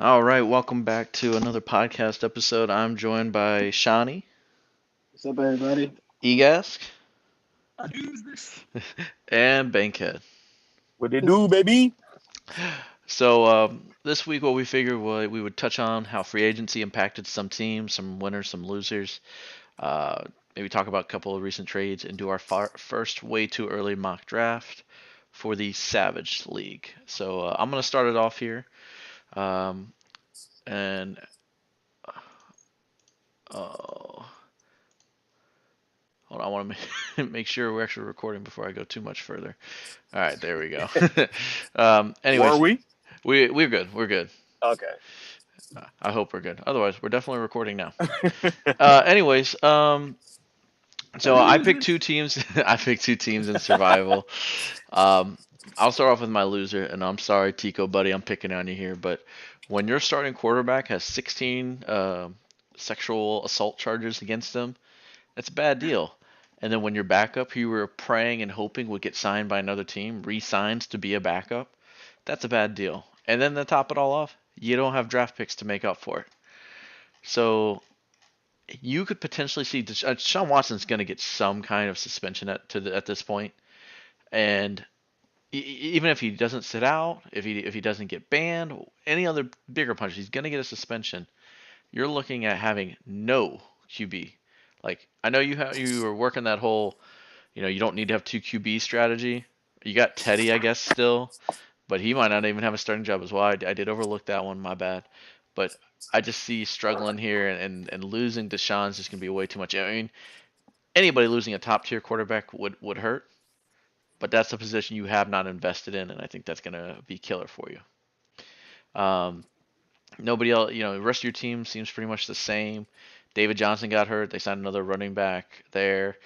All right, welcome back to another podcast episode. I'm joined by Shawnee, What's up, everybody? Egask, Who's this? and Bankhead. What they do, baby? So this week, what we figured we would touch on how free agency impacted some teams, some winners, some losers. Uh, Maybe talk about a couple of recent trades and do our first way too early mock draft for the Savage League. So I'm gonna start it off here, um, and uh, hold on, I want to make sure we're actually recording before I go too much further. All right, there we go. Were Anyways, we? we're good. We're good. Okay. I hope we're good. Otherwise, we're definitely recording now. Anyways, so I Who's picked two this? teams. I picked two teams in survival. Um, I'll start off with my loser, and I'm sorry, Tico, buddy, I'm picking on you here, but when your starting quarterback has 16 sexual assault charges against him, that's a bad deal. And then when your backup, who you were praying and hoping would get signed by another team, re-signs to be a backup, that's a bad deal. And then to top it all off, you don't have draft picks to make up for it. So you could potentially see Deshaun Watson's going to get some kind of suspension at this point, and even if he doesn't sit out, if he doesn't get banned, any other bigger punches, he's going to get a suspension. You're looking at having no QB. Like I know you were working that whole, you don't need to have two QB strategy. You got Teddy, I guess, still, but he might not even have a starting job as well. I did overlook that one, my bad. But I just see struggling here, and losing Deshaun's just gonna be way too much. I mean, anybody losing a top tier quarterback would hurt, but that's a position you have not invested in, and I think that's gonna be killer for you. Um, Nobody else, the rest of your team seems pretty much the same. David Johnson got hurt. They signed another running back there.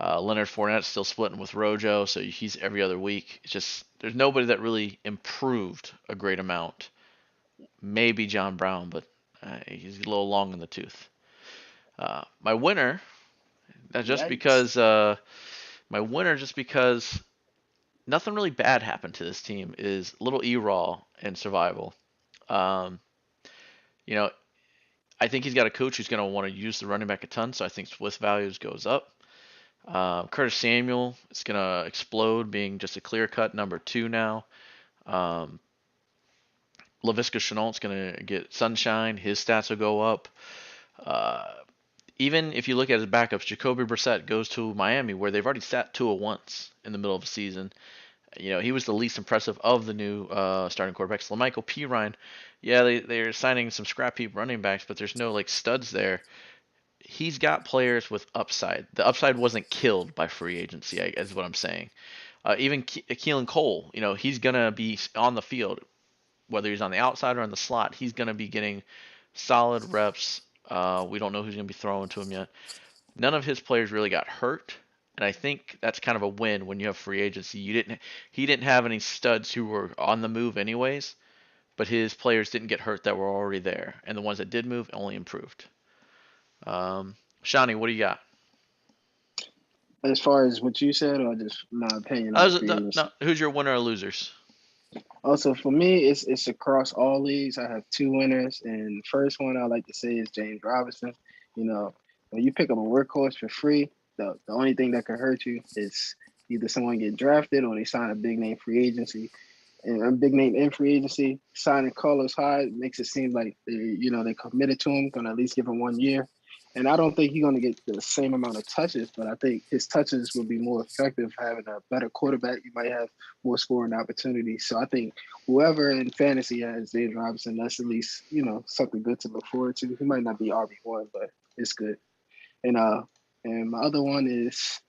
Leonard Fournette's still splitting with Rojo, so he's every other week. It's just there's nobody that really improved a great amount. Maybe John Brown, but he's a little long in the tooth. My winner, just Yikes. because nothing really bad happened to this team, is little E-Raw in survival. Um, you know, I think he's got a coach who's going to want to use the running back a ton, so I think Swiss values goes up. Curtis Samuel is going to explode, being just a clear cut number two now. Um, Laviska Shenault's going to get sunshine. His stats will go up. Uh, Even if you look at his backups, Jacoby Brissett goes to Miami, where they've already sat Tua once in the middle of the season. He was the least impressive of the new starting quarterbacks. Lamichael Pirine, yeah, they're signing some scrap heap running backs, but there's no like studs there. He's got players with upside. The upside wasn't killed by free agency, is what I'm saying. Even Keelan Cole, he's gonna be on the field, whether he's on the outside or on the slot. He's gonna be getting solid reps. We don't know who's gonna be throwing to him yet. None of his players really got hurt, and I think that's kind of a win when you have free agency. He didn't have any studs who were on the move anyways, but his players didn't get hurt that were already there, and the ones that did move only improved. Shawnee, what do you got? As far as what you said, or just my opinion on free No, agency. no, who's your winner or losers? Also, for me, it's across all leagues. I have two winners, and the first one I like to say is James Robinson. You know, when you pick up a workhorse for free, the only thing that could hurt you is either someone get drafted or they sign a big name free agency. And a big name in free agency, signing Carlos Hyde makes it seem like they committed to him, gonna at least give him 1 year. And I don't think he's gonna get the same amount of touches, but I think his touches will be more effective having a better quarterback. You might have more scoring opportunities. So I think whoever in fantasy has James Robinson, that's at least something good to look forward to. He might not be RB1, but it's good. And and my other one is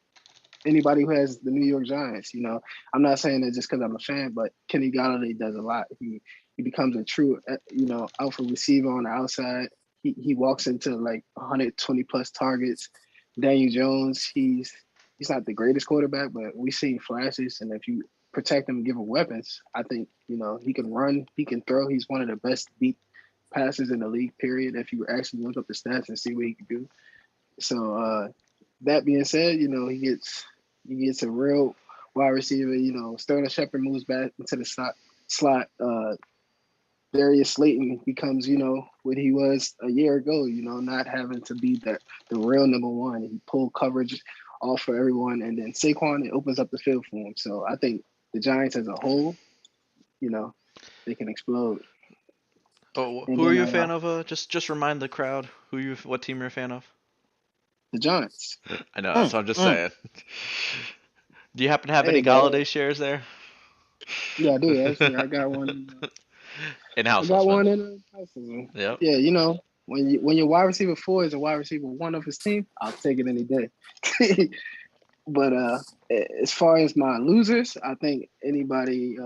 anybody who has the New York Giants. I'm not saying that just because I'm a fan, but Kenny Galladay does a lot. He becomes a true alpha receiver on the outside. He walks into like 120 plus targets. Daniel Jones, he's not the greatest quarterback, but we've seen flashes, and if you protect him, give him weapons, I think he can run, he can throw. He's one of the best deep passes in the league. Period. If you actually look up the stats and see what he can do. So that being said, he gets a real wide receiver. Sterling Shepard moves back into the slot. Darius Slayton becomes, what he was a year ago, not having to be the real number one. He pulled coverage off for everyone, and then Saquon, it opens up the field for him. So I think the Giants as a whole, they can explode. Oh, And who are then you a fan of? Just remind the crowd what team you're a fan of. the Giants. I know, that's what I'm just saying. Do you happen to have any bro. Galladay shares there? Yeah, I do. Actually, I got one. In-house. I got one in the Yep. Yeah, when your wide receiver 4 is a wide receiver 1 of his team, I'll take it any day. But as far as my losers, I think anybody.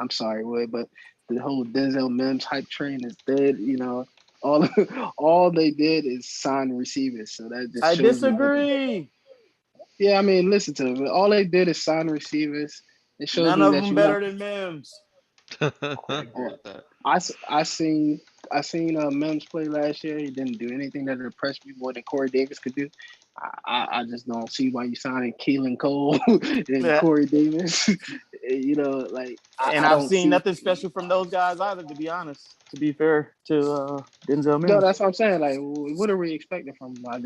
I'm sorry, Wood, but the whole Denzel Mims hype train is dead. All they did is sign receivers, so that just I shows disagree. Yeah, I mean, listen to it. All they did is sign receivers. It shows None me of that them better than Mims. I seen Mims play last year. He didn't do anything that impressed me more than Corey Davis could do. I just don't see why you signing Keelan Cole and Corey Davis. I've seen nothing special from those guys either, to be honest. To be fair to Denzel Mims. No, that's what I'm saying. Like, what are we expecting from him? I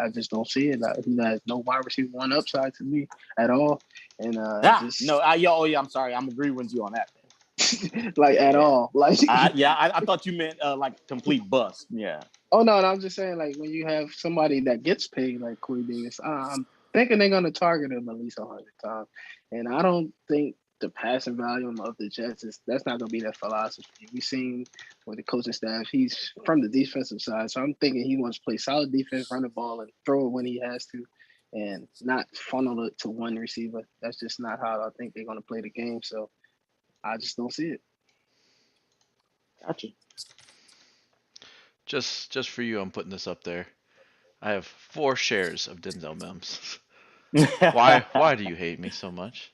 just don't see it. Like, he has no wide receiver 1 upside to me at all. And I'm sorry. I'm agreeing with you on that. At all. Like, I thought you meant like complete bust. Yeah. Oh no, I'm just saying, like, when you have somebody that gets paid like Corey Davis, I'm thinking they're gonna target him at least 100 times. And I don't think the passing volume of the Jets that's not gonna be their philosophy. We've seen with the coaching staff, he's from the defensive side, so I'm thinking he wants to play solid defense, run the ball, and throw it when he has to, and not funnel it to one receiver. That's just not how I think they're gonna play the game. So I just don't see it. Gotcha. Just for you, I'm putting this up there. I have 4 shares of Denzel Mims. Why do you hate me so much?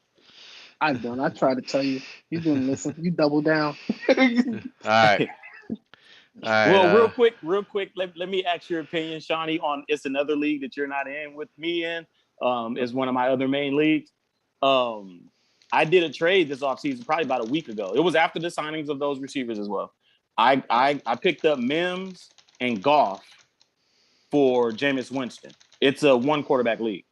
I don't. I try to tell you. You didn't listen. You double down. All right. Well, real quick, let me ask your opinion, Shawnee, on it's another league that you're not in with me in. Is one of my other main leagues. I did a trade this offseason probably about a week ago. It was after the signings of those receivers as well. I picked up Mims and Goff for Jameis Winston. It's a 1 quarterback league.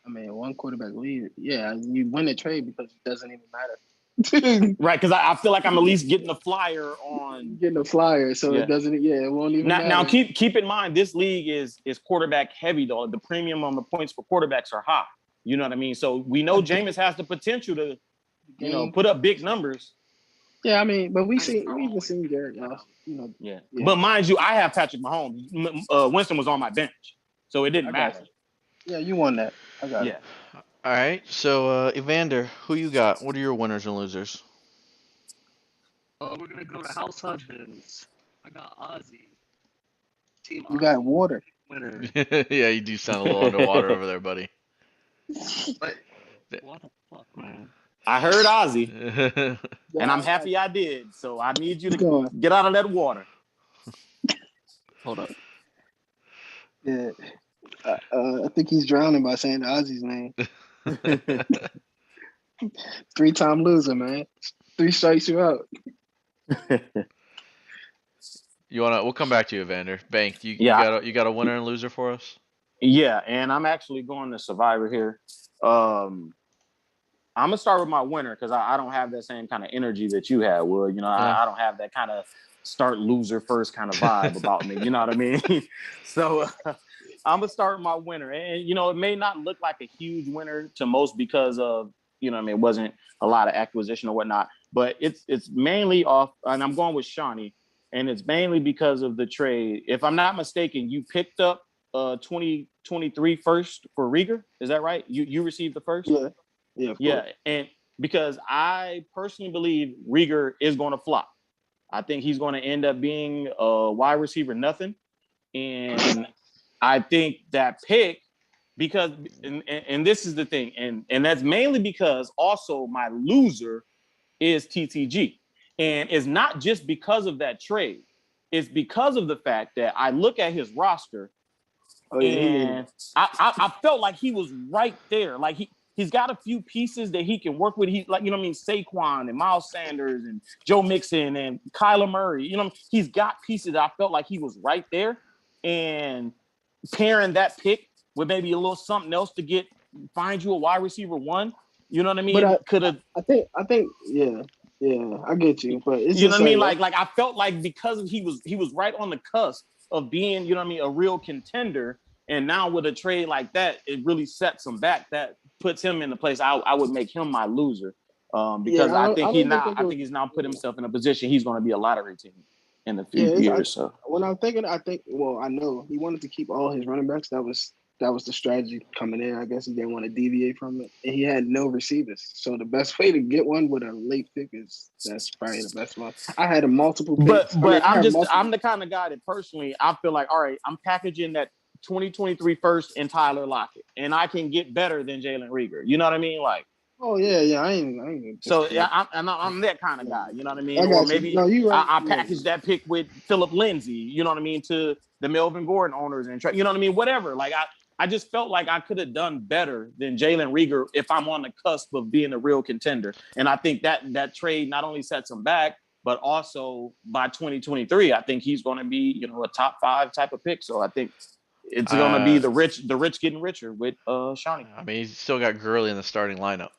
I mean, 1 quarterback lead. Yeah, you win the trade because it doesn't even matter. Right, because I feel like I'm at least getting a flyer on. Getting a flyer, so it doesn't. Yeah, it won't even matter. Now keep in mind, this league is quarterback heavy though. The premium on the points for quarterbacks are high. You know what I mean? So we know Jameis has the potential to, put up big numbers. Yeah, I mean, but we've even seen Jared Goff. Yeah. But mind you, I have Patrick Mahomes. Winston was on my bench, so it didn't matter. Yeah, you won that. I got it. All right. So, Evander, who you got? What are your winners and losers? We're gonna go to House Hudgens. I got Ozzy. Team you got water. Winner. Yeah, you do sound a little underwater over there, buddy. But what the fuck, man? I heard Ozzy, and I'm happy I did. So I need you to get out of that water. Hold up. Yeah. I think he's drowning by saying Ozzy's name. 3-time loser, man. 3 strikes you out. We'll come back to you, Evander. Bank, you got a winner and loser for us? Yeah, and I'm actually going to Survivor here. I'm gonna start with my winner because I don't have that same kind of energy that you had, Wood. I don't have that kind of start loser first kind of vibe about me. You know what I mean? So I'm gonna start with my winner, and it may not look like a huge winner to most because of it wasn't a lot of acquisition or whatnot, but it's mainly off, and I'm going with Shawnee, and it's mainly because of the trade. If I'm not mistaken, you picked up 2023 first for Rieger. Is that right? You received the first? Yeah. And because I personally believe Rieger is going to flop. I think he's going to end up being a wide receiver nothing, and I think that pick, because and this is the thing, and that's mainly because also my loser is TTG, and it's not just because of that trade. It's because of the fact that I look at his roster, and I felt like he was right there. Like he's got a few pieces that he can work with. He like, you know what I mean, Saquon and Miles Sanders and Joe Mixon and Kyler Murray. You know, he's got pieces that I felt like he was right there. And pairing that pick with maybe a little something else to find you a wide receiver one. You know what I mean? But Could have. I think, yeah, I get you. But it's You know just what I mean? Like I felt like because he was right on the cusp of being, you know what I mean, a real contender. And now with a trade like that, it really sets him back. That puts him in the place I would make him my loser. Because I think he's now put himself in a position he's going to be a lottery team in the few years. So when I'm thinking, I know he wanted to keep all his running backs. That was the strategy coming in. I guess he didn't want to deviate from it, and he had no receivers. So the best way to get one with a late pick that's probably the best one. I had a multiple picks, but I'm the kind of guy that personally I feel like, all right, I'm packaging that 2023 first in Tyler Lockett, and I can get better than Jalen Reagor. You know what I mean? Like, oh yeah, I ain't. So yeah, I'm that kind of guy. You know what I mean? Or maybe I package that pick with Philip Lindsay. You know what I mean? To the Melvin Gordon owners and you know what I mean? Whatever. Like I just felt like I could have done better than Jalen Reagor if I'm on the cusp of being a real contender. And I think that trade not only sets him back, but also by 2023, I think he's going to be, a top 5 type of pick. So I think it's going to be the rich getting richer with Shawnee. I mean, he's still got Gurley in the starting lineup.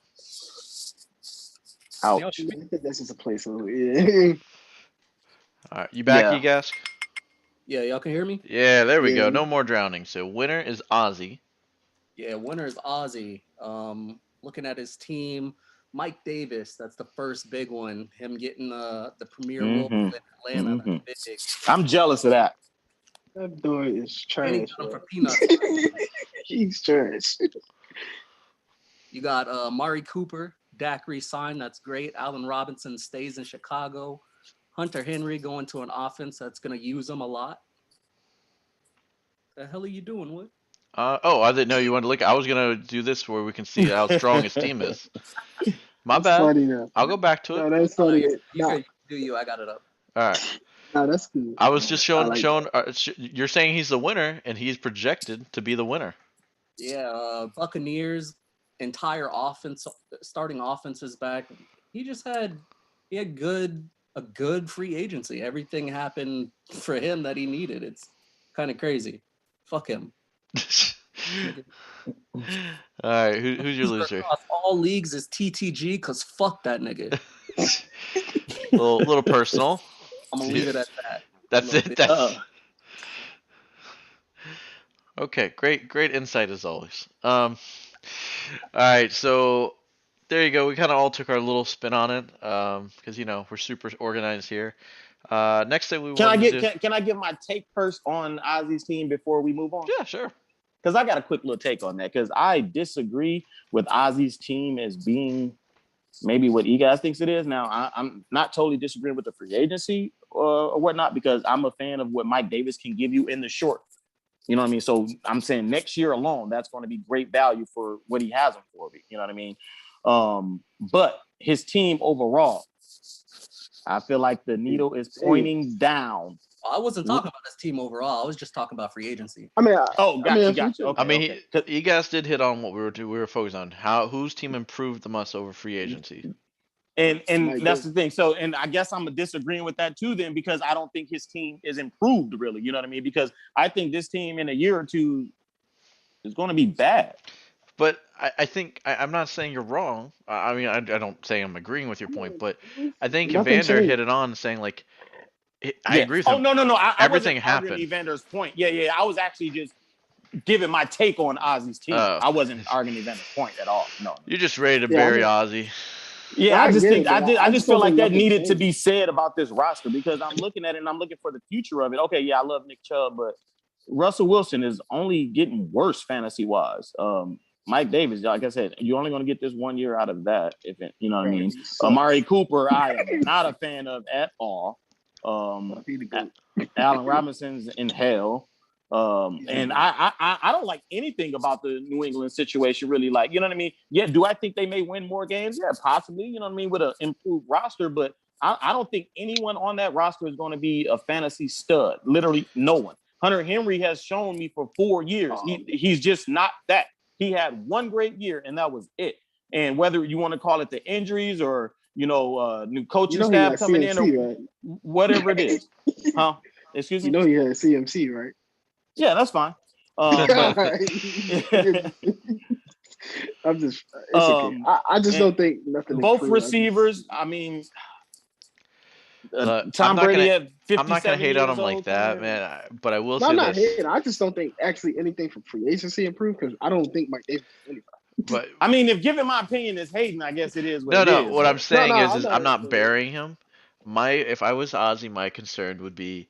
Ouch. I think that's just a placeholder. Yeah. All right, you back, Egask? Yeah, y'all can hear me? Yeah, there we go. No more drowning. So winner is Ozzy. Yeah, winner is Ozzy. Looking at his team, Mike Davis, that's the first big one. Him getting the premier role in Atlanta. Mm-hmm. That's big. I'm jealous of that. That boy is trash. He got him for peanuts. He's trash. You got Amari Cooper, Dak re-signed. That's great. Allen Robinson stays in Chicago. Hunter Henry going to an offense that's going to use him a lot. The hell are you doing, Wood? I didn't know you wanted to look. I was going to do this where we can see how strong his team is. My that's bad. Funny, I'll go back to it. No, that's funny. I got it up. All right. No, that's cool. I was just showing. You're saying he's the winner, and he's projected to be the winner. Yeah, Buccaneers entire offense, starting offense is back. He had a good free agency. Everything happened for him that he needed. It's kind of crazy. Fuck him. All right, who's your loser? Across all leagues is TTG because fuck that nigga. little personal. I'm gonna leave it at that. That's it. Okay, great insight as always. All right, so there you go. We kind of all took our little spin on it, because we're super organized here. Next thing can I give my take first on Ozzy's team before we move on? Yeah, sure. Because I got a quick little take on that. Because I disagree with Ozzy's team as being maybe what Egas thinks it is. Now, I'm not totally disagreeing with the free agency or whatnot, because I'm a fan of what Mike Davis can give you in the short. You know what I mean? So I'm saying next year alone, that's going to be great value for what he has him for. You know what I mean? But his team overall, I feel like the needle is pointing down. I wasn't talking about his team overall. I was just talking about free agency. I mean, gotcha. Okay, I mean, Egas did hit on what we were focused on. Whose team improved the most over free agency? And that's the thing. So, and I guess I'm disagreeing with that too then, because I don't think his team is improved really. You know what I mean? Because I think this team in a year or two is going to be bad. But I think I'm not saying you're wrong. I mean, I don't say I'm agreeing with your point, but I think Evander hit it on, saying like, I agree with him. Oh no! Everything wasn't happened. Evander's point. Yeah. I was actually just giving my take on Ozzy's team. I wasn't arguing Evander's point at all. No. You're just ready to bury Ozzy. Yeah, I just feel like that needed to be said about this roster, because I'm looking at it and I'm looking for the future of it. Okay, yeah, I love Nick Chubb, but Russell Wilson is only getting worse fantasy wise. Mike Davis, like I said, you're only going to get this 1 year out of that. You know what I mean? Amari Cooper, I am not a fan of at all. Allen Robinson's in hell. And I don't like anything about the New England situation, really. Like, you know what I mean? Yeah, do I think they may win more games? Yeah, possibly, you know what I mean, with an improved roster, but I don't think anyone on that roster is going to be a fantasy stud. Literally no one. Hunter Henry has shown me for 4 years. He's just not that. He had one great year, and that was it. And whether you want to call it the injuries or new coaching He staff got coming in CMC, or right? whatever it is, huh? Excuse me. He had CMC, right? Yeah, that's fine. But I'm just, it's okay. I just don't think nothing. Both receivers. I mean, Tom Brady at 57 I'm not gonna hate on him like old, that, man. But I will No, say I'm not this. hating. I just don't think actually anything from free agency improved because I don't think Mike Davis is anybody. But I mean, if giving my opinion is hating, I guess it is what it is. What I'm saying is I I'm not burying him. If I was Ozzy, my concern would be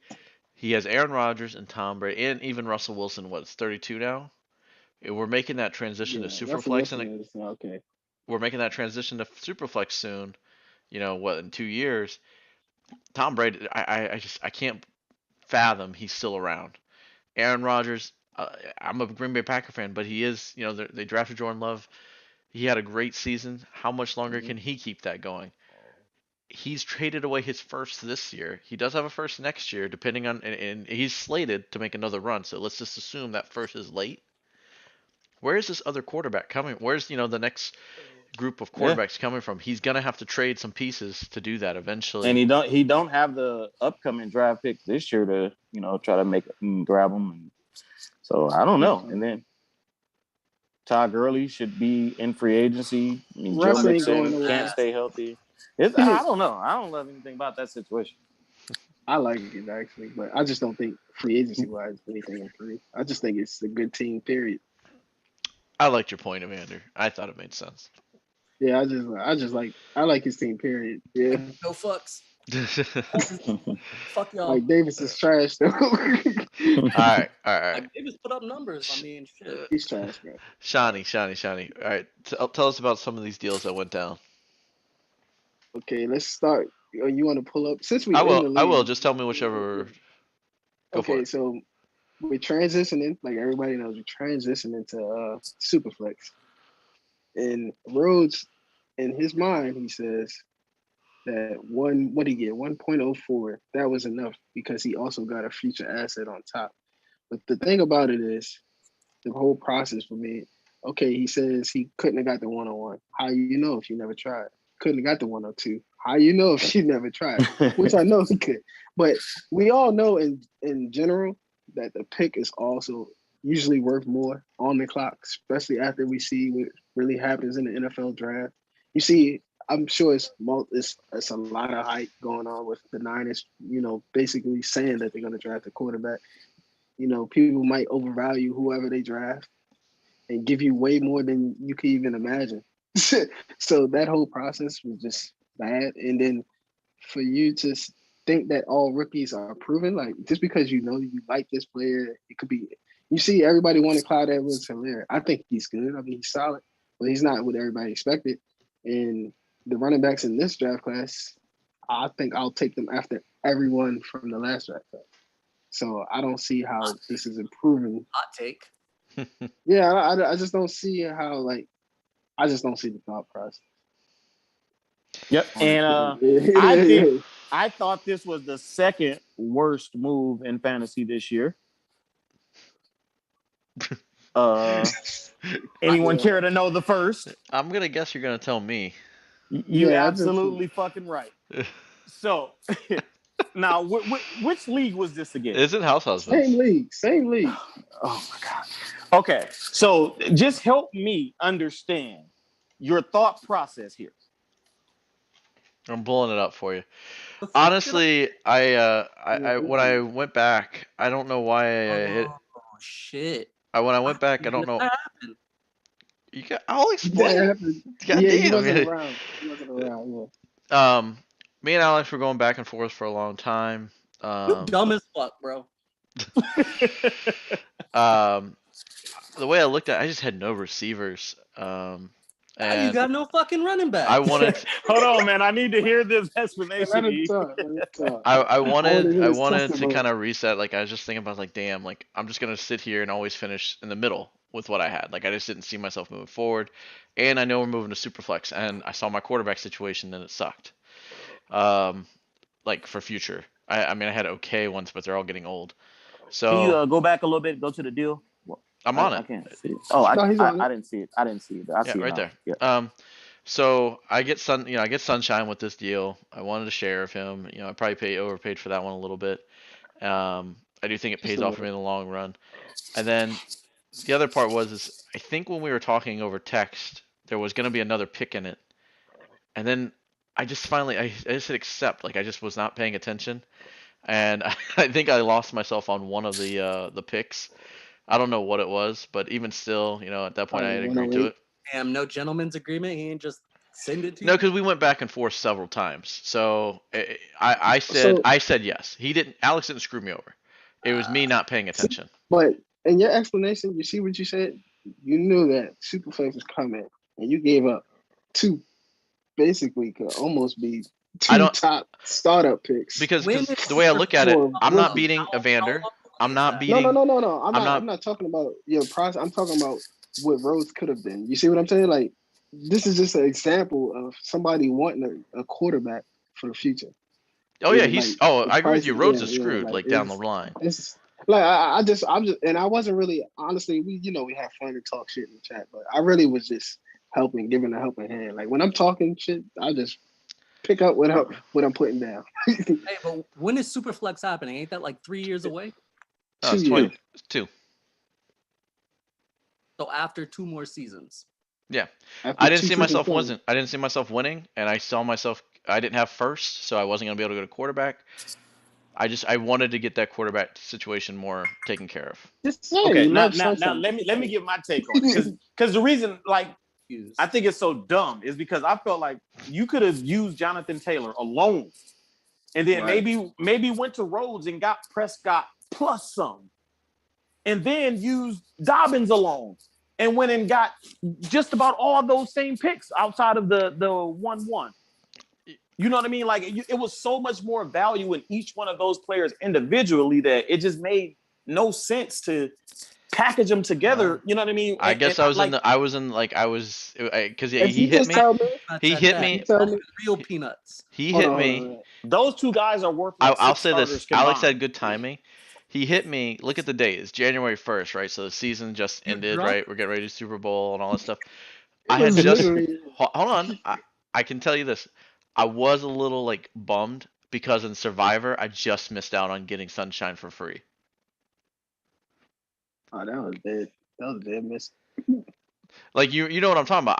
he has Aaron Rodgers and Tom Brady and even Russell Wilson. What's 32 now? We're making that transition to Superflex, and okay. We're making that transition to Superflex soon. In 2 years? Tom Brady, I can't fathom he's still around. Aaron Rodgers, I'm a Green Bay Packer fan, but he is, they drafted Jordan Love. He had a great season. How much longer can he keep that going? He's traded away his first this year. He does have a first next year, depending on, and he's slated to make another run. So let's just assume that first is late. Where is this other quarterback coming? Where's, the next group of quarterbacks coming from? He's gonna have to trade some pieces to do that eventually. And he don't have the upcoming draft pick this year to try to grab him. So I don't know. And then Todd Gurley should be in free agency. I mean, Joe Mixon can't stay healthy. I don't know. I don't love anything about that situation. I like it actually, but I just don't think free agency wise anything improved. I just think it's a good team. Period. I liked your point, Evander. I thought it made sense. Yeah, I like his team. Period. Yeah. No fucks. Fuck y'all. Like Davis is trash though. All right. Like Davis put up numbers. I mean, shit. He's trash, man. Shawnee. All right, tell us about some of these deals that went down. Okay, let's start. You want to pull up since we? I will. Just tell me whichever. Go for it. So we're transitioning, like everybody knows, we're transitioning to Superflex. And Rhodes, in his mind, he says that what did he get? 1.04. That was enough because he also got a future asset on top. But the thing about it is, the whole process for me. Okay, he says he couldn't have got the 101. How you know if you never tried? Couldn't have got the 102. How you know if you never tried? Which I know he could. But we all know in general that the pick is also usually worth more on the clock, especially after we see what really happens in the NFL draft. You see, I'm sure it's a lot of hype going on with the Niners, basically saying that they're going to draft a quarterback. People might overvalue whoever they draft and give you way more than you could even imagine. So that whole process was just bad. And then for you to think that all rookies are proven, like just because you like this player, it could be. You see, everybody wanted Clyde Edwards-Helaire. I think he's good. I mean, he's solid, but he's not what everybody expected. And the running backs in this draft class, I think I'll take them after everyone from the last draft class. So I don't see how this is improving. Hot take. Yeah, I just don't see how, I just don't see the thought process. Yep. And I thought this was the second worst move in fantasy this year. Anyone care to know the first? I'm gonna guess you're gonna tell me. You're absolutely fucking right. So now, which league was this again? Is it House Husbands? Same league. Oh my god. Okay, so just help me understand your thought process here. I'm pulling it up for you. Honestly, I when I went back, I don't know why I hit. Oh shit! When I went back, I don't know. I'll explain. He wasn't around. He wasn't around. Yeah. Me and Alex were going back and forth for a long time. You're dumb as fuck, bro. The way I looked at it, I just had no receivers. And you got no fucking running back. I wanted. Hold on, man. I need to hear this explanation. I wanted to kind of reset. Like I was just thinking about, damn, I'm just gonna sit here and always finish in the middle with what I had. I just didn't see myself moving forward. And I know we're moving to Superflex, and I saw my quarterback situation, and it sucked. For future, I mean, I had okay ones, but they're all getting old. So can you go back a little bit, go to the deal? I'm on I it. can't see it. Oh, No, he's on it. I didn't see it. I didn't see it. I Yeah, see it right now. there. Yeah. So I get I get Sunshine with this deal. I wanted a share of him. I probably overpaid for that one a little bit. I do think it Just pays a off for little. me in the long run. And then the other part is I think when we were talking over text, there was going to be another pick in it. And then I just finally I just hit accept. Like I just was not paying attention, and I think I lost myself on one of the picks. I don't know what it was, but even still, at that point I had agreed to 108. it. Damn, no gentleman's agreement. He ain't just send it to No, you. because we went back and forth several times. So I So, said yes. He didn't. Alex didn't screw me over. It was me not paying attention. but in your explanation, you see what you said? You knew that Superflex was coming, and you gave up two, basically, could almost be I two don't top startup picks. because When is the way I look at it, For I'm not rookie. beating How Evander. long I'm is not that? beating. No. I'm not. I'm not talking about your process. I'm talking about what Rhodes could have been. You see what I'm saying? Like, this is just an example of somebody wanting a quarterback for the future. Oh yeah, Like Oh, the I agree with price. you. Rhodes is Yeah. screwed Like down the line. it's like I'm just, and I wasn't really honestly. We have fun and talk shit in the chat, but I really was just giving a helping hand. Like when I'm talking shit, I just pick up what I'm putting down. Hey, but when is Superflex happening? Ain't that like 3 years away? No, 2 it's years. 22. So after 2 more seasons. Yeah. After I didn't 2 see seasons myself done. I didn't see myself winning, and I saw myself. I didn't have first, so I wasn't gonna be able to go to quarterback. I wanted to get that quarterback situation more taken care of. Just say Okay, you now love Sunshine. let me give my take on it because the reason Use. I think it's so dumb is because I felt like you could have used Jonathan Taylor alone, and then Right. maybe went to Rhodes and got Prescott plus some, and then used Dobbins alone, and went and got just about all those same picks outside of the 1-1. You know what I mean? Like it was so much more value in each one of those players individually that it just made no sense to package them together. You know what I mean? I guess I was because If he you hit just me. tell me, He hit me. you tell me, Real peanuts. He hold hit on, me. Those two guys are worth like I'll six say starters this. combined. Alex had good timing. He hit me. Look at the date. It's January 1st, right? So the season just You ended, drunk? right? We're getting ready to Super Bowl and all that stuff. it I had was just literally hold on. I can tell you this. I was a little like bummed because in Survivor I just missed out on getting Sunshine for free. that was dead. That was a dead miss. Like you know what I'm talking about.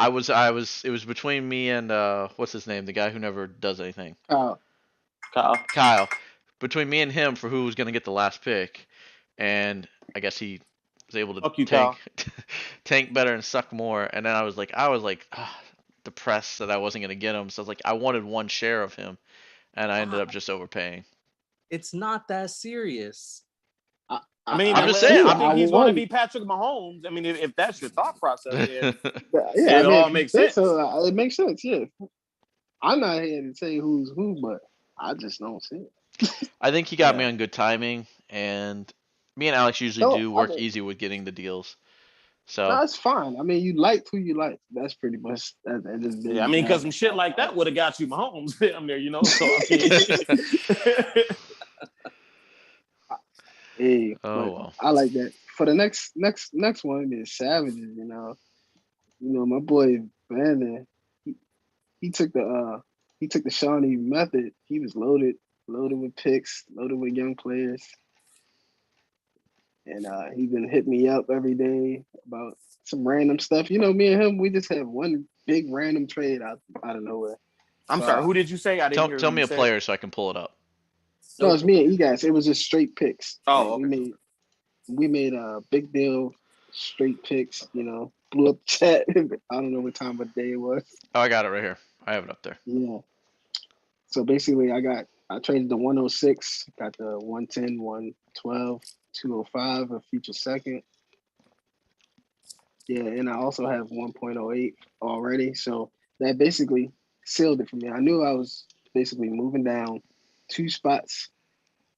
It was between me and what's his name? The guy who never does anything. Kyle. Kyle. Between me and him for who was gonna get the last pick, and I guess he was able to Fuck you, tank Kyle. tank better and suck more. And then I was like depressed that I wasn't gonna get him. So I was like, I wanted one share of him, and I ended up just overpaying. It's not that serious. I mean, I'm just unless saying, you I'm- think he's won. going to be Patrick Mahomes. I mean, if that's your thought process, then Yeah, it all makes sense. So it makes sense. Yeah, I'm not here to say who's who, but I just don't see it. I think he got me Yeah. on good timing, and me and Alex usually No, do I work mean- easy with getting the deals. So That's fine. I mean, you like who you like. That's pretty much that. Yeah, I mean, because some shit like that would have got you Mahomes damn near, you know. So I mean, Hey, Oh, but well. I like that. For the next one is Savages. You know, my boy Vander. He took the Shawnee method. He was loaded with picks, loaded with young players, and he been hitting me up every day about some random stuff. You know, me and him, we just have one big random trade out of nowhere. I'm sorry. Who did you say? I didn't hear. tell who me you a said. player so I can pull it up. No, it's me and E-Guys. It was just straight picks. Oh, Like, okay. we made a big deal, straight picks. You know, blew up the chat. I don't know what time of day it was. Oh, I got it right here. I have it up there. Yeah. So basically, I traded the 106, got the 110, 112, 205, a future second. Yeah, and I also have 1.08 already. So that basically sealed it for me. I knew I was basically moving down 2 spots.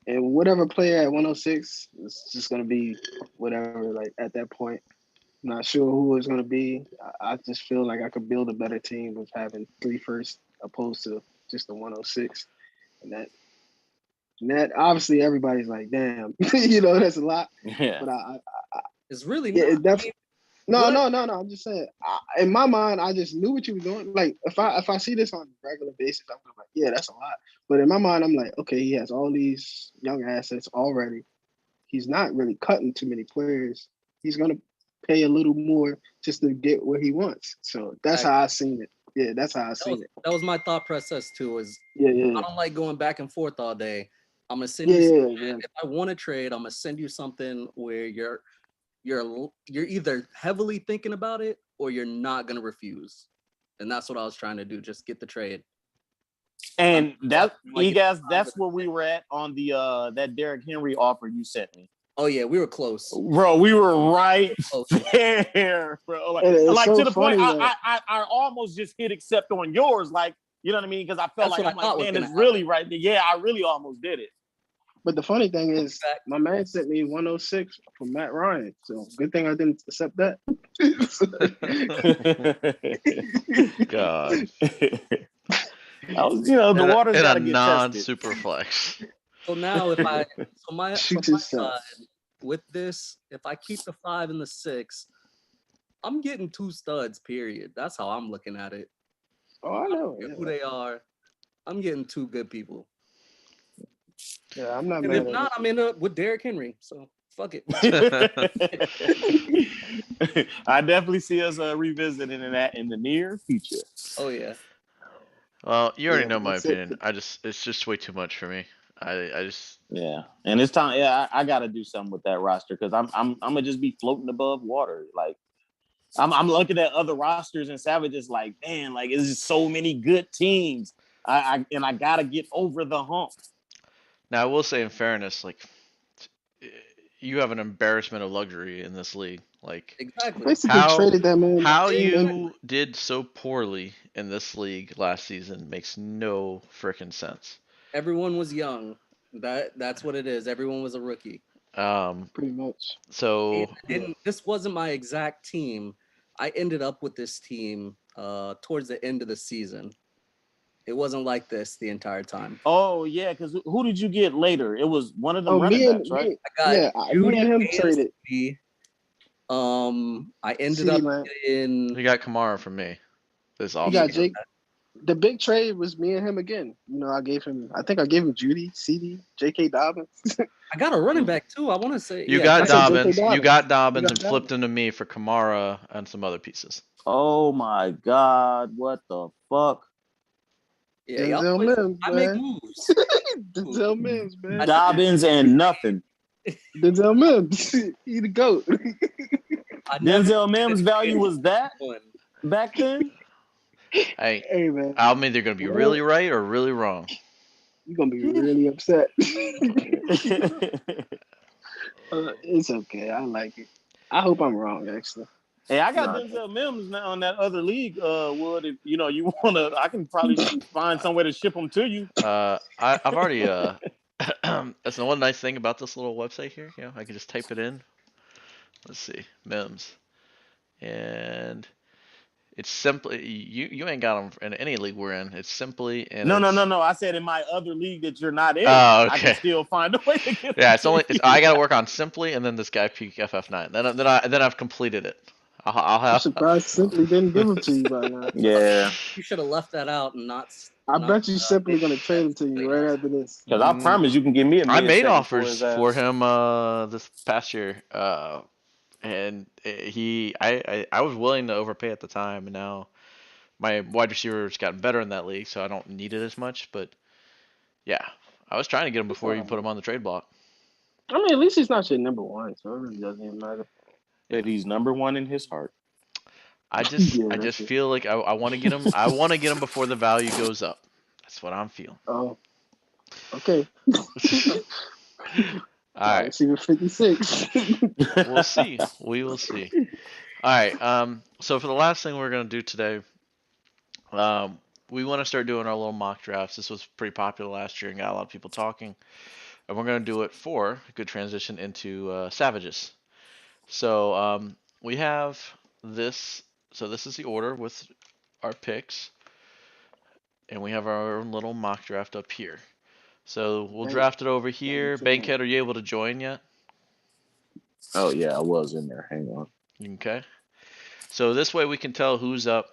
And whatever player at 106 is just going to be whatever, like at that point. I'm not sure who it's going to be. I just feel like I could build a better team with having 3 firsts opposed to just the 106. And that obviously everybody's like, damn, you know, that's a lot. Yeah. But It's really Yeah, not. it definitely. No, what? no. I'm just saying. In my mind, I just knew what you were doing. Like if I see this on a regular basis, I'm gonna be like, yeah, that's a lot. But in my mind, I'm like, okay, he has all these young assets already. He's not really cutting too many players. He's gonna pay a little more just to get what he wants. So that's how I seen it. Yeah, that's how I seen it. That was my thought process too. Is Yeah. I don't like going back and forth all day. I'm gonna send Yeah, you. yeah. If I want to trade, I'm gonna send you something where you're either heavily thinking about it or you're not gonna refuse. And that's what I was trying to do. Just get the trade. And that, Like, you guys, that's where we were at on the that Derrick Henry offer you sent me. oh yeah, we were close. Bro, we were right there, bro. Like so to the point, funny I almost just hit accept on yours, like, you know what I mean? Because I felt That's like, what I'm I like, thought was man, gonna it's really right there. Yeah, I really almost did it. But the funny thing is, my man sent me 106 for Matt Ryan. So good thing I didn't accept that. God. I was, the water's got to get tested. Non-super flex. So now if I from my yourself. side with this, if I keep the 5 and the 6, I'm getting 2 studs, period. That's how I'm looking at it. Oh, I know. Who they are. I'm getting 2 good people. Yeah, I'm not And mad if at not, I'm in with Derrick Henry. So fuck it. I definitely see us revisiting that in the near future. Oh yeah. Well, you already know my that's it. opinion. It's just way too much for me. I just Yeah, and it's time. Yeah, I got to do something with that roster because I'm gonna just be floating above water. Like I'm looking at other rosters and Savages like, man, like it's just so many good teams. I gotta get over the hump. Now I will say in fairness, like you have an embarrassment of luxury in this league. Like Exactly. Basically traded that man. how you did so poorly in this league last season makes no freaking sense. Everyone was young. That's what it is. Everyone was a rookie. Pretty much. So This wasn't my exact team. I ended up with this team towards the end of the season. It wasn't like this the entire time. Oh yeah, because who did you get later? It was one of them running backs, right? I got me and him traded. I ended up in. You got Kamara from me. This You got Jake. The big trade was me and him again. I gave him Judy, CD, J.K. Dobbins. I got a running back too. I want to say you got Dobbins. You got Dobbins and flipped him to me for Kamara and some other pieces. Oh my God! What the fuck? Yeah, Denzel Mims, I make moves. Denzel Mims, man. Dobbins and nothing. Denzel Mims, he the GOAT. Denzel Mims' value was that back then? Hey man, I'm either gonna be really right or really wrong. You're gonna be really upset. It's okay. I like it. I hope I'm wrong, actually. Hey, I got Denzel Mims now in that other league. Wood, if you wanna, I can probably find some way to ship them to you. I've already that's the one nice thing about this little website here. I can just type it in. Let's see, Mims, and it's simply you ain't got them in any league we're in. It's simply no. I said in my other league that you're not in. Oh, okay. I can still find a way to get. Yeah, I gotta work on Simply and then this guy Peak FF9. Then I've completed it. I'll have. I'm surprised Simply didn't give them to you by now. Yeah. You should have left that out and not. I bet you Simply gonna trade him to you right after this. Because I promise you can give me a. I made offers for him this past year, and I was willing to overpay at the time, and now my wide receiver's gotten better in that league, so I don't need it as much. But yeah, I was trying to get him before you put him on the trade block. I mean, at least he's not your number one, so it really doesn't even matter. But he's number one in his heart. I just feel like I want to get him. I want to get him before the value goes up. That's what I'm feeling. Oh, okay. All right. It's even 56. We'll see. We will see. All right. So for the last thing we're gonna do today, we want to start doing our little mock drafts. This was pretty popular last year and got a lot of people talking, and we're gonna do it for a good transition into Savages. So we have this. So this is the order with our picks, and we have our own little mock draft up here. So we'll draft it over here. Bankhead, are you able to join yet? Oh yeah, I was in there. Hang on. Okay. So this way we can tell who's up,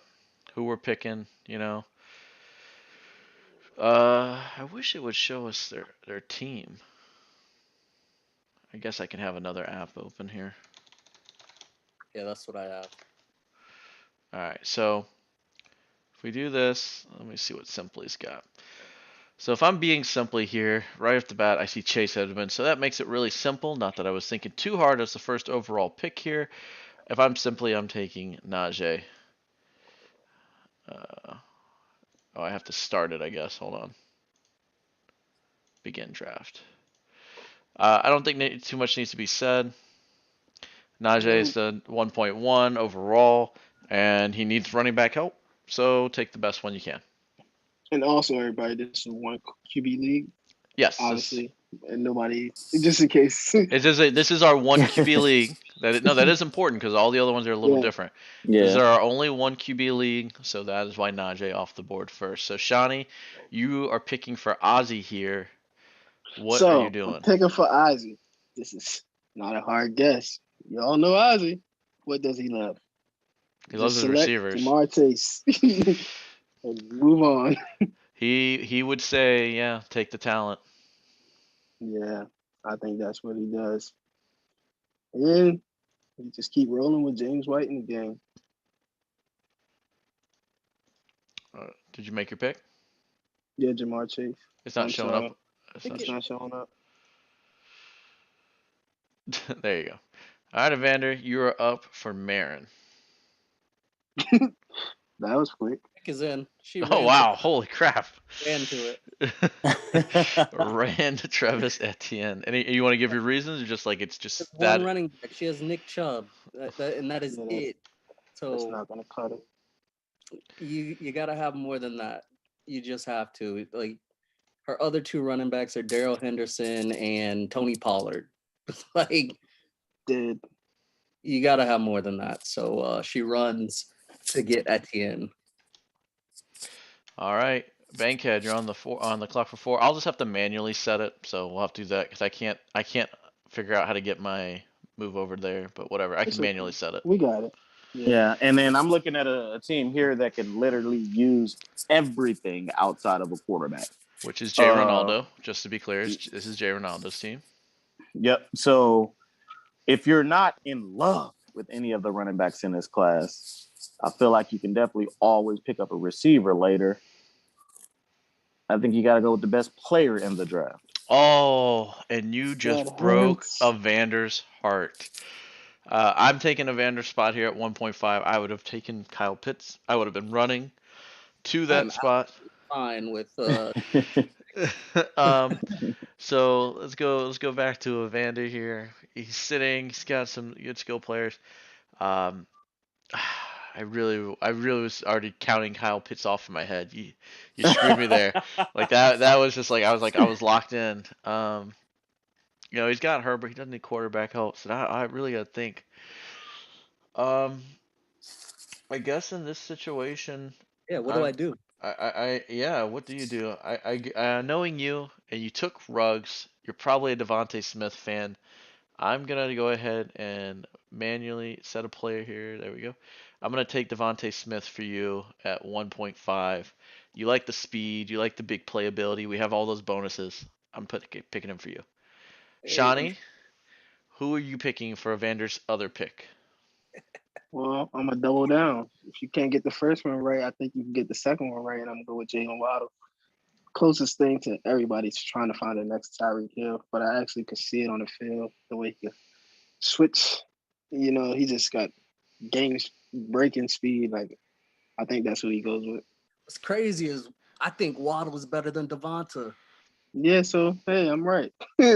who we're picking, you know. I wish it would show us their team. I guess I can have another app open here. Yeah, that's what I have. All right, so if we do this, let me see what Simply's got. So if I'm being Simply here, right off the bat, I see Chase Edmonds. So that makes it really simple. Not that I was thinking too hard as the first overall pick here. If I'm Simply, I'm taking Najee. Oh, I have to start it, I guess. Hold on. Begin draft. I don't think too much needs to be said. Najee is the 1.1 overall, and he needs running back help. So take the best one you can. And also, everybody, this is one QB league, Yes. obviously, and nobody, just in case. This is our one QB league. That is important because all the other ones are a little different. Yeah. This is our only one QB league, so that is why Najee off the board first. So Shawnee, you are picking for Ozzy here. What are you doing? I'm picking for Ozzy. This is not a hard guess. You all know Ozzy. What does he love? He loves his receivers. Ja'Marr Chase. And move on. He would say, yeah, take the talent. Yeah, I think that's what he does. And you just keep rolling with James White in the game. Did you make your pick? Yeah, Ja'Marr Chase. It's not showing up. It's not showing up. There you go. All right, Evander, you are up for Marin. That was quick. Pick is in. She Oh wow! Holy crap! Ran to it. Ran to Travis Etienne. And you want to give your reasons, or just like it's just Just that? one running back. She has Nick Chubb, and that is it. So that's not gonna cut it. You gotta have more than that. You just have to. Like her other two running backs are Darrell Henderson and Tony Pollard. Like, Dead. You gotta have more than that. So she runs to get Etienne. All right, Bankhead, you're on the clock for 4. I'll just have to manually set it, so we'll have to do that because I can't figure out how to get my move over there. But whatever, I can manually set it. We got it. Yeah, and then I'm looking at a team here that can literally use everything outside of a quarterback. Which is Jay Ronaldo, just to be clear. This is Jay Ronaldo's team. Yep. So if you're not in love with any of the running backs in this class, I feel like you can definitely always pick up a receiver later. I think you got to go with the best player in the draft. Oh, and you just broke Evander's heart. I'm taking Evander's spot here at 1.5. I would have taken Kyle Pitts. I would have been running to that spot. Fine with. So let's go back to Evander here. He's sitting. He's got some good skill players. I really was already counting Kyle Pitts off in my head. You screwed me there. Like that was just like I was locked in. He's got Herbert. He doesn't need quarterback help. So I really gotta think. I guess in this situation. Yeah. What do I do? What do you do? Knowing you and you took Ruggs, you're probably a Devontae Smith fan. I'm gonna go ahead and manually set a player here. There we go. I'm gonna take Devontae Smith for you at 1.5. You like the speed, you like the big playability. We have all those bonuses. I'm picking him for you. Shawnee, who are you picking for Evander's other pick? Well, I'm gonna double down. If you can't get the first one right, I think you can get the second one right, and I'm gonna go with Jalen Waddle. Closest thing to everybody's trying to find the next Tyreek Hill, but I actually could see it on the field the way he could switch. He just got game breaking speed. Like, I think that's who he goes with. What's crazy is I think Waddle is better than Devonta. Yeah, so hey, I'm right. All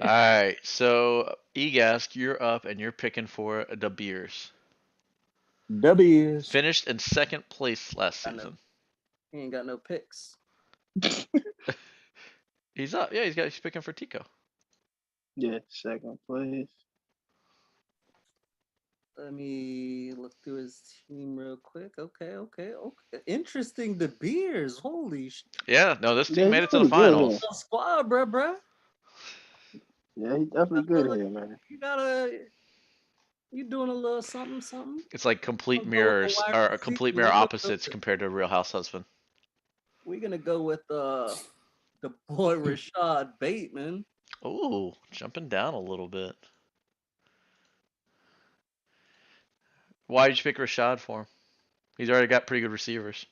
right, so Egask, you're up and you're picking for the Beers. W's finished in second place last season. He ain't got no picks. He's up. Yeah, he's picking for Tico. Yeah, second place. Let me look through his team real quick. Okay. Interesting. The Beers. Holy shit. Yeah, no, this team made it to the finals. Squad, bruh. Yeah, he's definitely good here, man. You doing a little something, something? It's like complete I'll go with the mirrors wide or receiver. complete mirror opposites compared to Real House Husband. We're gonna go with the boy Rashad Bateman. Ooh, jumping down a little bit. Why did you pick Rashad for him? He's already got pretty good receivers.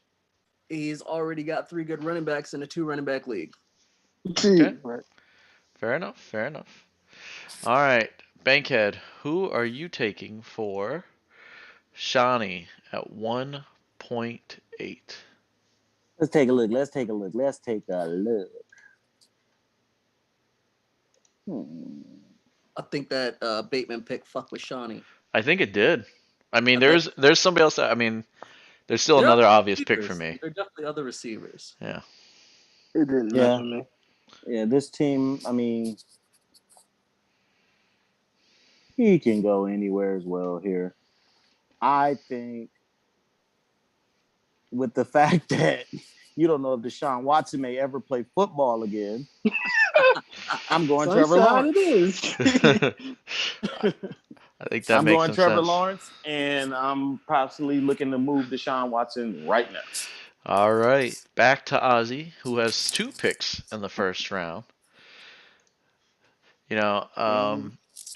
He's already got 3 good running backs in a 2 running back league. Okay. Fair enough. Fair enough. All right, Bankhead, who are you taking for Shawnee at 1.8? Let's take a look. Let's take a look. Let's take a look. I think that Bateman pick fuck with Shawnee. I think it did. I mean, there's somebody else. I mean, there's still There are another obvious pick receivers. for me. There are definitely other receivers. Yeah. It didn't Yeah. for me. Yeah, this team, I mean, he can go anywhere as well here. I think with the fact that you don't know if Deshaun Watson may ever play football again, I'm going Trevor Lawrence. I think that I'm makes going some Trevor sense. Lawrence, and I'm possibly looking to move Deshaun Watson right now. All right, back to Ozzy, who has 2 picks in the first round. You know,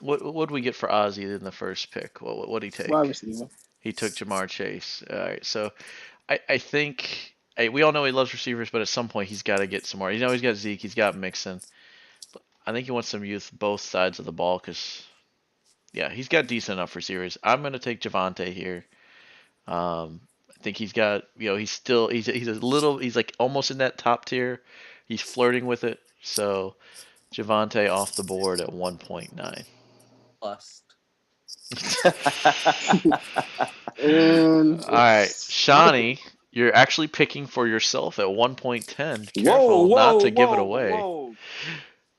what would we get for Ozzy in the first pick? What did he take? Wide receiver. He took Jamar Chase. All right, so I think we all know he loves receivers, but at some point he's got to get some more. You know, he's got Zeke, he's got Mixon. I think he wants some youth both sides of the ball because, yeah, he's got decent enough receivers. I'm gonna take Javonte here. I think he's got, you know, he's a little, he's like almost in that top tier. He's flirting with it. So Javonte off the board at 1.9. Bust. And All right, Shawnee, you're actually picking for yourself at 1.10. Careful not to give it away. Whoa. All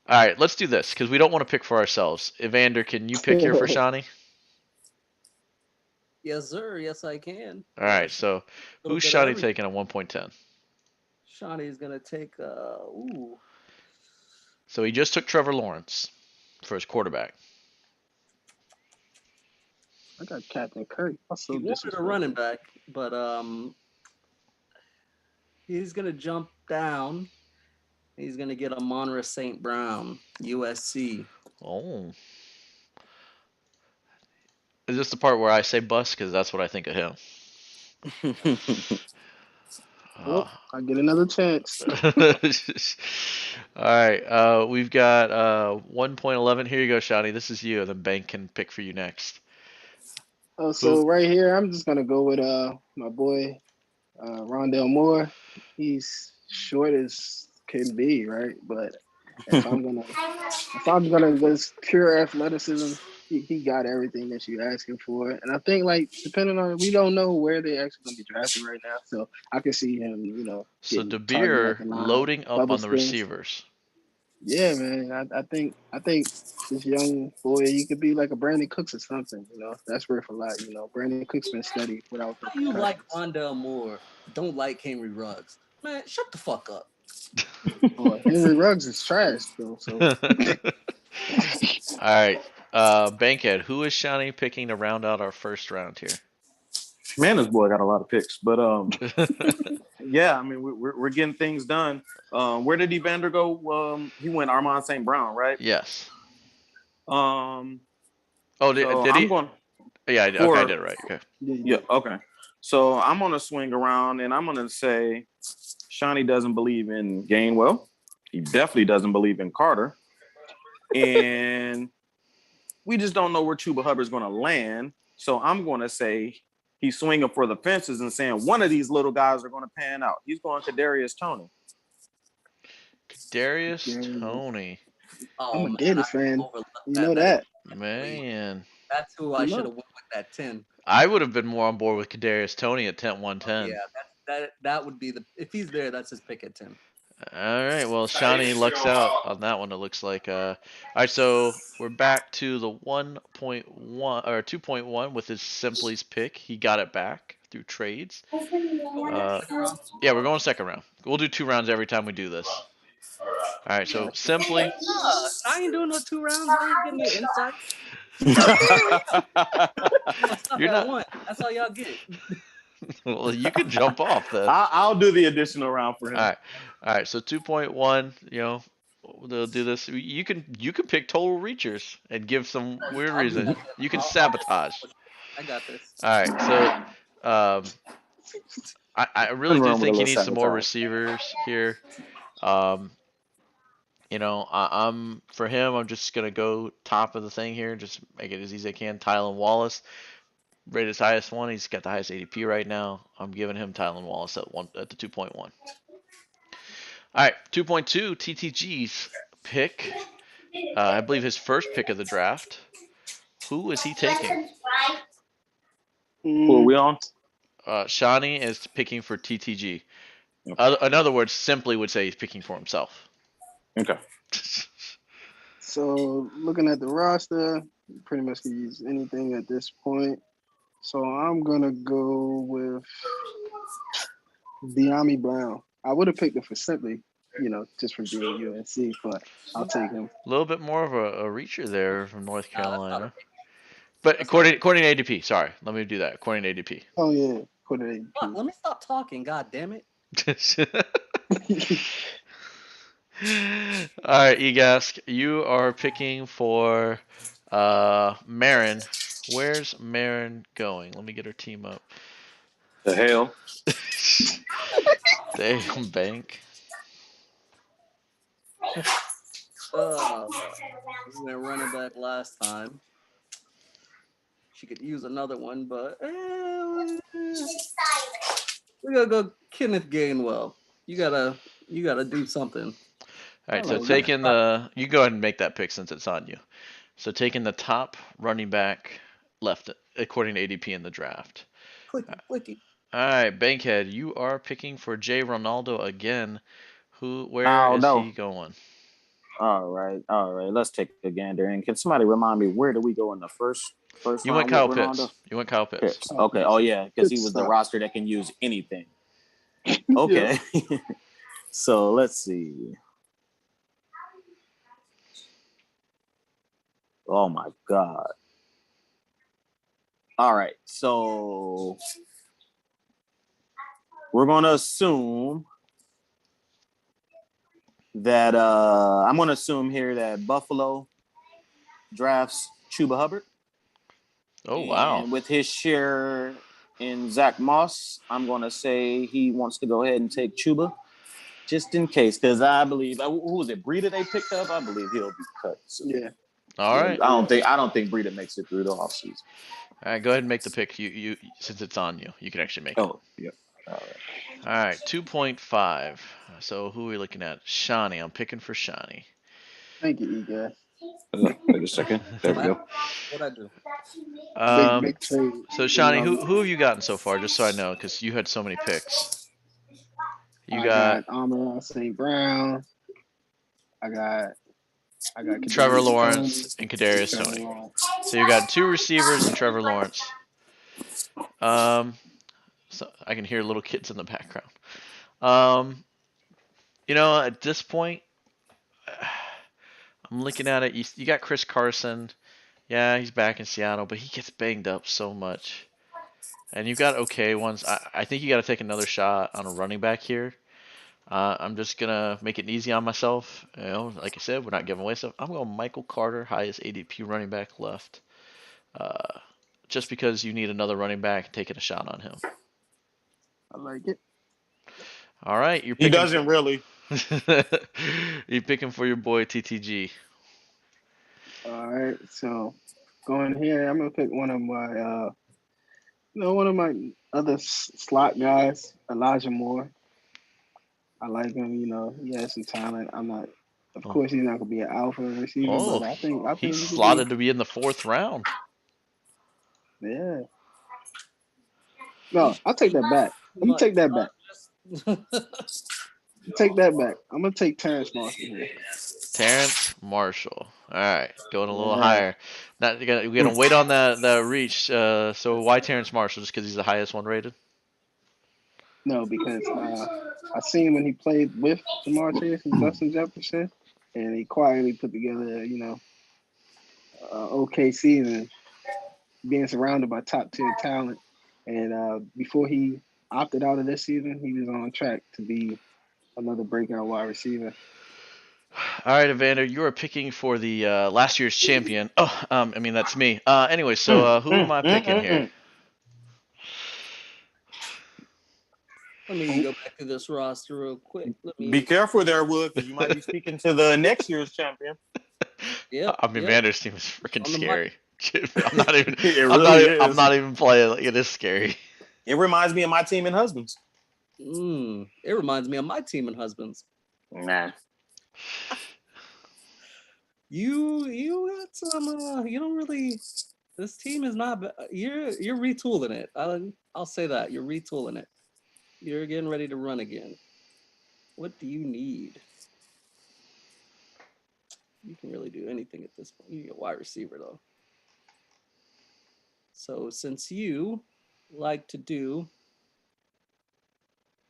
right, let's do this because we don't want to pick for ourselves. Evander, can you pick here for Shawnee? Yes, sir. Yes, I can. All right, so who's Shawnee taking at 1.10? Shawnee's gonna take So he just took Trevor Lawrence for his quarterback. I got Captain Kirk. He wanted a running back, but he's gonna jump down. He's gonna get Amon-Ra St. Brown, USC. Oh. Is this the part where I say bust? Because that's what I think of him. Oh, I get another chance. All right, we've got 1.11. Here you go, Shawnee. This is you, and then Bank can pick for you next. Oh, so right here, I'm just gonna go with my boy Rondell Moore. He's short as can be, right? But if I'm gonna just pure athleticism, he got everything that you're asking for. And I think, like, depending on, we don't know where they're actually gonna be drafted right now, so I can see him, you know. So DeBeer loading up on the receivers. Yeah, man. I think this young boy, he could be like a Brandon Cooks or something. You know, that's worth a lot. You know, Brandon Cooks been steady without. How you like Rondell Moore? Don't like Henry Ruggs, man. Shut the fuck up. Boy, Henry Ruggs is trash, though. So. All right, Bankhead. Who is Shawnee picking to round out our first round here? Man, this boy got a lot of picks, but yeah, I mean we're getting things done. Where did Evander go? He went Amon-Ra St. Brown, right? Yes. Oh, did he? Yeah, okay, I did it right. Okay. Yeah, okay. So I'm gonna swing around and I'm gonna say Shawnee doesn't believe in Gainwell. He definitely doesn't believe in Carter, and we just don't know where Chuba Hubbard's gonna land. So I'm gonna say he's swinging for the fences and saying one of these little guys are going to pan out. He's going Kadarius Toney. Kadarius Toney. I'm a Gators fan. You know that. Man. That's who I should have went with that 10. I would have been more on board with Kadarius Toney at 110. Yeah, that would be if he's there, that's his pick at 10. All right, well, Shawnee lucks out on that one, it looks like. All right, so we're back to the 1.1 or 2.1 with his Simply's pick. He got it back through trades. Yeah, we're going second round. We'll do 2 rounds every time we do this. All right, so simply, I ain't doing no 2 rounds. I ain't getting no insight. What's up You're at not- one? That's all y'all get. well, you can jump off then. I'll do the additional round for him. All right. So 2.1, they'll do this. You can pick total reachers and give some weird I'll do reason. that. You can I'll- sabotage. I got this. All right. So, I really Nothing do wrong with think a he little needs some more sabotage. receivers here. I'm for him. I'm just gonna go top of the thing here. Just make it as easy as I can. Tylan Wallace, rated his highest one. He's got the highest ADP right now. I'm giving him Tylan Wallace at the 2.1. All right, 2.2 TTG's pick. I believe his first pick of the draft. Who is he taking? Who are we on? Shawnee is picking for TTG. Okay. In other words, simply would say he's picking for himself. Okay. So looking at the roster, you pretty much can use anything at this point. So I'm gonna go with De'Ami Brown. I would have picked it for simply, just for being UNC, but I'll take him. A little bit more of a reacher there from North Nah, that's not Carolina. a- But that's according to ADP, sorry, let me do that. According to ADP. Oh yeah, put it Fuck, let me stop talking. God damn it. All right, Egask, you are picking for Marin. Where's Marin going? Let me get her team up. The hell? Damn bank. We went running back last time. She could use another one, but we gotta go Kenneth Gainwell. You gotta do something. All right, I so like taking you go ahead and make that pick since it's on you. So taking the top running back left according to ADP in the draft. Clicky. All right, Bankhead, you are picking for Jay Ronaldo again. Where Oh, is no. he going? All right. Let's take a gander. And can somebody remind me where do we go in the first You round went Kyle with Pitts. Ronaldo? You went Kyle Pitts. Pitts. Okay. Oh yeah, because he Good was the stuff. roster that can use anything. Okay. So let's see. Oh my God. All right. So we're gonna assume that I'm gonna assume here that Buffalo drafts Chuba Hubbard. Oh wow. And with his share in Zach Moss, I'm gonna say he wants to go ahead and take Chuba, just in case, because I believe who was it? Breida they picked up. I believe he'll be cut. So, Yeah. All right. I don't think Breida makes it through the offseason. All right, go ahead and make the pick. You since it's on you, you can actually make it. Oh, yeah. All right, 2.5. So who are we looking at? Shawnee. I'm picking for Shawnee. Thank you, guys. right. Wait a second. There we go. What'd I do? Big trade. So Shawnee, who have you gotten so far? Just so I know, because you had so many picks. I got Amon St. Brown. I got Trevor Kadarius Lawrence Toney. and Kadarius Toney. So you got 2 receivers and Trevor Lawrence. So I can hear little kids in the background. At this point, I'm looking at it. You got Chris Carson. Yeah, he's back in Seattle, but he gets banged up so much. And you've got okay ones. I think you got to take another shot on a running back here. I'm just going to make it easy on myself. Like I said, we're not giving away stuff. I'm going Michael Carter, highest ADP running back left. Just because you need another running back, taking a shot on him. I like it. All right. He doesn't really. You're picking for your boy TTG. All right. So going here, I'm going to pick one of my other slot guys, Elijah Moore. I like him. He has some talent. Of course, he's not gonna be an alpha receiver, but I think he's slotted to be in the 4th round. Yeah. No, I'll take that back. I'm gonna take that back. Take that back. I'm gonna take Terrence Marshall here. Terrence Marshall. All right, going a little higher. We're gonna wait on that reach. So why Terrence Marshall? Just because he's the highest one rated? No, because I seen when he played with Jamar Chase and Justin Jefferson, and he quietly put together, okay season, being surrounded by top tier talent. And before he opted out of this season, he was on track to be another breakout wide receiver. All right, Evander, you are picking for the last year's champion. Oh, I mean that's me. Anyway, so who am I picking here? Let me go back to this roster real quick. Be careful there, Wood, because you might be speaking to the next year's champion. Yeah, I mean, Evander's team is freaking On the scary. I'm not even. It I'm really not. is. I'm not even playing. Like, it is scary. It reminds me of my team and husbands. It reminds me of my team and husbands. Nah. You got some. You don't really. This team is not. You're retooling it. I'll say that you're retooling it. You're getting ready to run again. What do you need? You can really do anything at this point. You get wide receiver though. So since you like to do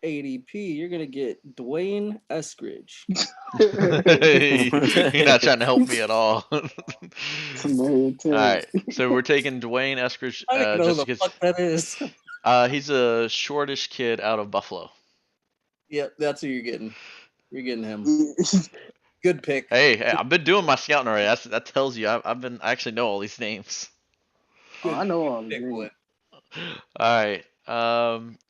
ADP, you're gonna get Dwayne Eskridge. You're not trying to help me at all. All All right, so we're taking Dwayne Eskridge. I don't know Just the because fuck that is. he's a shortish kid out of Buffalo. Yep, that's who you're getting. You're getting him. Good pick. Hey, I've been doing my scouting already. That tells you I actually know all these names. I know all the Pick, names. Wood. All right,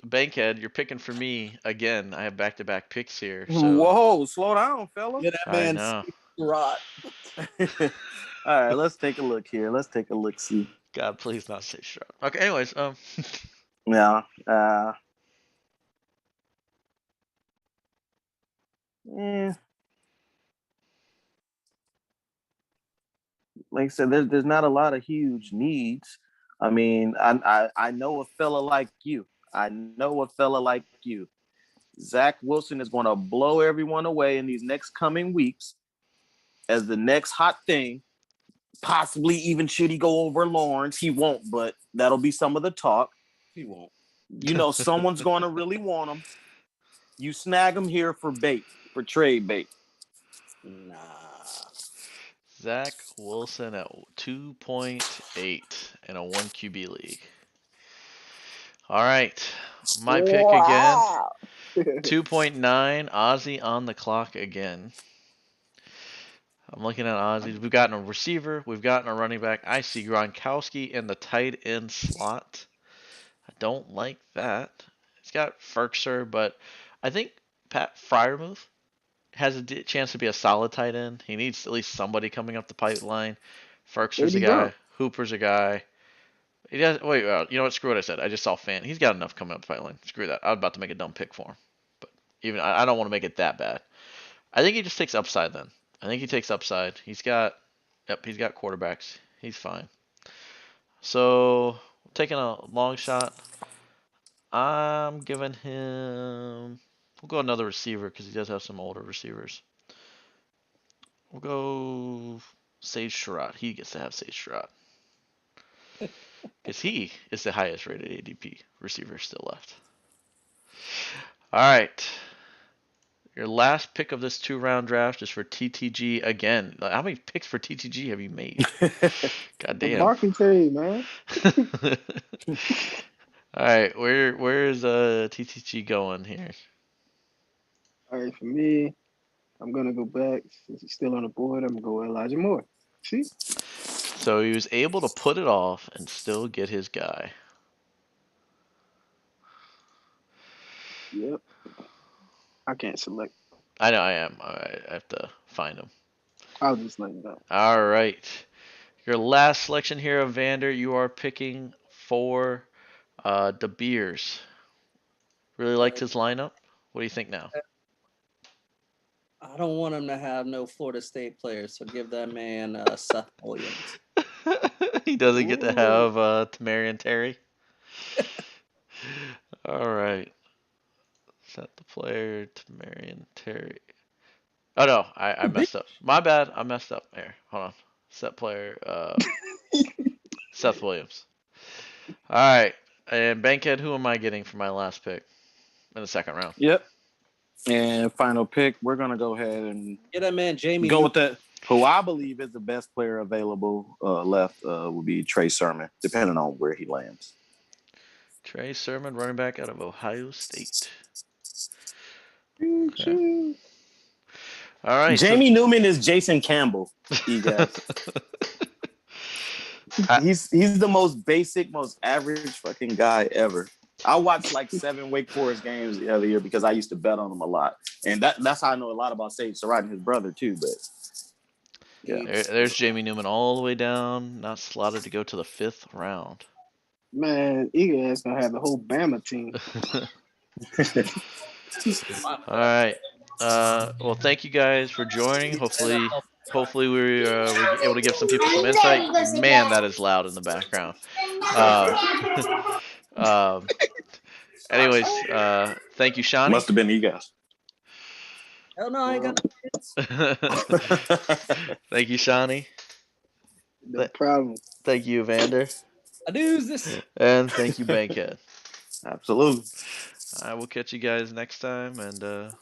Bankhead, you're picking for me again. I have back-to-back picks here. So. Whoa, slow down, fella. Get that I man know. rot. All right, let's take a look here. Let's take a look. See. God, please not say Stroud. Okay, anyways, Yeah. Like I said, there's not a lot of huge needs. I mean, I know a fella like you. Zach Wilson is going to blow everyone away in these next coming weeks as the next hot thing. Possibly even should he go over Lawrence. He won't, but that'll be some of the talk. He won't. You know, someone's going to really want him. You snag him here for trade bait. Nah. Zach Wilson at 2.8 in a 1 QB league. All right, my pick again. 2.9, Ozzie on the clock again. I'm looking at Ozzie. We've gotten a receiver. We've gotten a running back. I see Gronkowski in the tight end slot. I don't like that. It's got Ferkser, but I think Pat Freiermuth has a chance to be a solid tight end. He needs at least somebody coming up the pipeline. Ferkser's a guy. Hooper's a guy. He does. Wait, you know what? Screw what I said. I just saw Fan. He's got enough coming up the pipeline. Screw that. I was about to make a dumb pick for him, but even I don't want to make it that bad. I think he just takes upside then. I think he takes upside. He's got quarterbacks. He's fine. So taking a long shot. I'm giving him. We'll go another receiver because he does have some older receivers. We'll go Sage Surratt. He gets to have Sage Surratt. Because he is the highest rated ADP receiver still left. All right. Your last pick of this 2-round draft is for TTG again. How many picks for TTG have you made? God damn. Marketing, man. All right, where is TTG going here? All right, for me, I'm gonna go back since he's still on the board. I'm gonna go with Elijah Moore. See? So he was able to put it off and still get his guy. Yep. I can't select. I know I am. I have to find him. I'll just let you know. All right. Your last selection here, Evander, you are picking for De Beers. Really liked his lineup. What do you think now? I don't want him to have no Florida State players, so give that man Seth Williams. He doesn't get to have Tamarian Terry. All right. Set the player Tamarian Terry. Oh no, I messed up. My bad. I messed up. Here, hold on. Set player Seth Williams. All right. And Bankhead, who am I getting for my last pick? in the second round. Yep. And final pick, we're gonna go ahead and Get that man Jamie. go with the who I believe is the best player available left would be Trey Sermon, depending on where he lands. Trey Sermon, running back out of Ohio State. Okay. All right. Jamie Newman is Jason Campbell. You guys. He's the most basic, most average fucking guy ever. I watched like 7 Wake Forest games the other year because I used to bet on him a lot, and that's how I know a lot about Sage Surratt and his brother too. But yeah, there's Jamie Newman all the way down, not slotted to go to the 5th round. Man, Eagle is gonna have the whole Bama team. All right. Well, thank you guys for joining. Hopefully we're able to give some people some insight. Man, that is loud in the background. Anyways, thank you, Shawnee. Must have been you guys. Hell no, I ain't got Thank you, Shawnee. No problem. Thank you, Evander. I do this. And thank you, Bankhead. Absolutely. I will catch you guys next time, and